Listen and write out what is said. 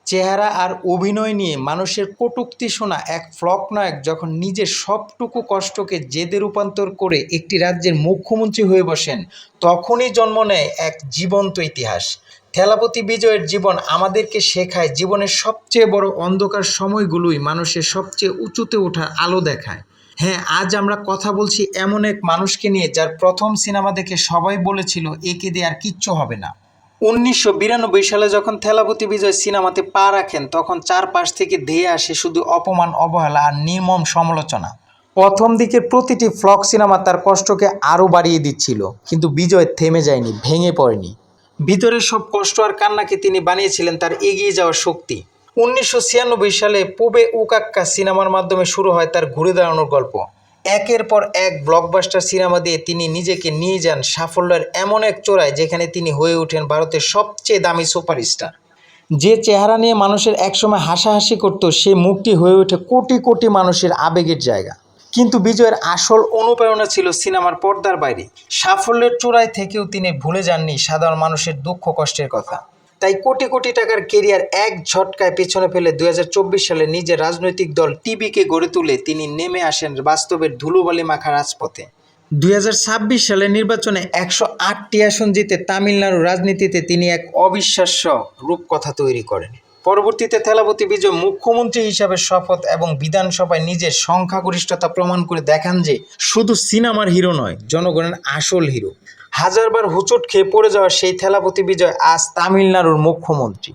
চেহারা আর অভিনয় নিয়ে মানুষের কটূক্তি শোনা এক ফ্লক নায়ক যখন নিজের সবটুকু কষ্টকে জেদে রূপান্তর করে একটি রাজ্যের মুখ্যমন্ত্রী হয়ে বসেন, তখনই জন্ম নেয় এক জীবন্ত ইতিহাস। থেলাপতি বিজয়ের জীবন আমাদেরকে শেখায় জীবনের সবচেয়ে বড় অন্ধকার সময়গুলোই মানুষের সবচেয়ে উঁচুতে ওঠার আলো দেখায়। হ্যাঁ, আজ আমরা কথা বলছি এমন এক মানুষকে নিয়ে যার প্রথম সিনেমা দেখে সবাই বলেছিল একে দিয়ে আর কিচ্ছু হবে না। ১৯৯২ সালে যখন থেলাপতি বিজয় সিনেমাতে পা রাখেন, তখন চারপাশ থেকে ধেয়ে আসে শুধু অপমান, অবহেলা আর নির্মম সমালোচনা। প্রথম দিকের প্রতিটি ফ্লক সিনেমা তার কষ্টকে আরও বাড়িয়ে দিচ্ছিল, কিন্তু বিজয় থেমে যায়নি, ভেঙে পড়েনি। ভিতরের সব কষ্ট আর কান্নাকে তিনি বানিয়েছিলেন তার এগিয়ে যাওয়ার শক্তি। ১৯৯৬ সালে পুবে উকাক্কা সিনেমার মাধ্যমে শুরু হয় তার ঘুরে দাঁড়ানোর গল্প। একের পর এক ব্লকবাস্টার সিনেমা দিয়ে তিনি নিজেকে নিয়ে যান সাফল্যের এমন এক চূড়ায় যেখানে তিনি হয়ে ওঠেন ভারতের সবচেয়ে দামি সুপারস্টার। যে চেহারা নিয়ে মানুষের একসময় হাসাহাসি করত, সে মুখটি হয়ে ওঠে কোটি কোটি মানুষের আবেগের জায়গা। কিন্তু বিজয়ের আসল অনুপ্রেরণা ছিল সিনেমার পর্দার বাইরে। সাফল্যের চূড়ায় থেকেও তিনি ভুলে যাননি সাধারণ মানুষের দুঃখ কষ্টের কথা। তাই কোটি কোটি টাকার কেরিয়ার এক ঝটকায় পেছনে ফেলে ২০২৪ সালে নিজের রাজনৈতিক দল টিবিকে গড়ে তুলে তিনি নেমে আসেন বাস্তবের ধুলোবালি মাখা রাজপথে। ২০২৬ সালের নির্বাচনে ১০৮টি আসন জিতে তামিলনাড়ু রাজনীতিতে তিনি এক অবিশ্বাস্য রূপকথা তৈরি করেন। পরবর্তীতে থেলাপতি বিজয় মুখ্যমন্ত্রী হিসাবে শপথ এবং বিধানসভায় নিজের সংখ্যাগরিষ্ঠতা প্রমাণ করে দেখান যে শুধু সিনেমার হিরো নয়, জনগণের আসল হিরো। হাজারবার হোঁচট খেয়ে পড়ে যাওয়া সেই থেলাপতি বিজয় আজ তামিলনাড়ুর মুখ্যমন্ত্রী।